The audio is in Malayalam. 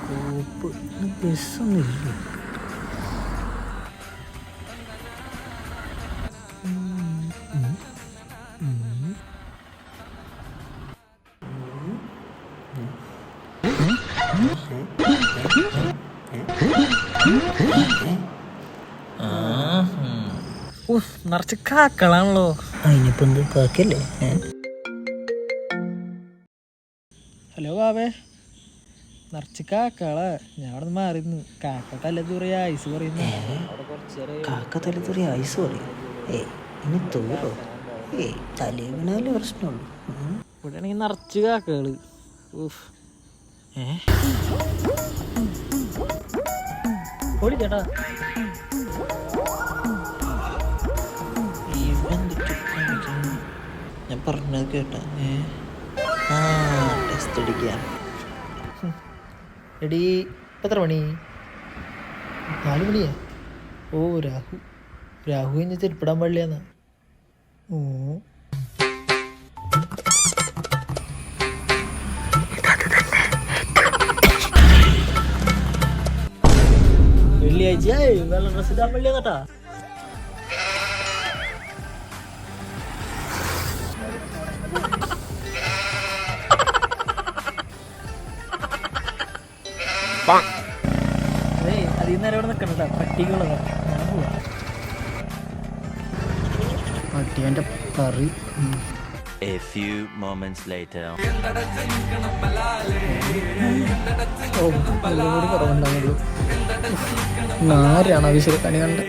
കോപ്പ് ബസ്സൊന്നുമില്ലേ? നിറച്ച് കാക്കളാണല്ലോ. അതിനിപ്പോ എന്ത് കാക്കല്ലേ? ഹലോ ബാബേ, നിറച്ച് കാക്കളാ. ഞാൻ അവിടെ നിന്ന് മാറിയിരുന്നു. കാക്ക തലതുറിയ ഐസ് പറയുന്നു. കാക്ക തലത്തുറി ഐസ് പറയും. ഇനി തൂറോ? തലേവിനാലേ പ്രശ്നമുള്ളൂ. ഇവിടെ ആണെങ്കിൽ നിറച്ച് കാക്കകള്. ഓടി ചേട്ടാ. ഞാൻ പറഞ്ഞത് കേട്ടാ? ടെസ്റ്റ് അടിക്കാൻ. എടീ എത്ര മണി? 4 മണിയാ? ഓ രാഹു കഴിഞ്ഞ് ചെരുപ്പിടാൻ പാടില്ലാന്നാ. വെള്ളിയാഴ്ച വെള്ള ഡ്രസ് ഇടാൻ പാടില്ലാന്നട്ടാ. അതിൽ നേരം ഇവിടെ നിൽക്കണട്ടാ. പട്ടിക്കുള്ളതാ. ഞാൻ പോവാ. പട്ടിയൻ്റെ കറി. A few moments later. ഓ, കൂടി കുറവുണ്ടാവുള്ളൂ. 4 ആവശ്യം കണി കണ്ട്.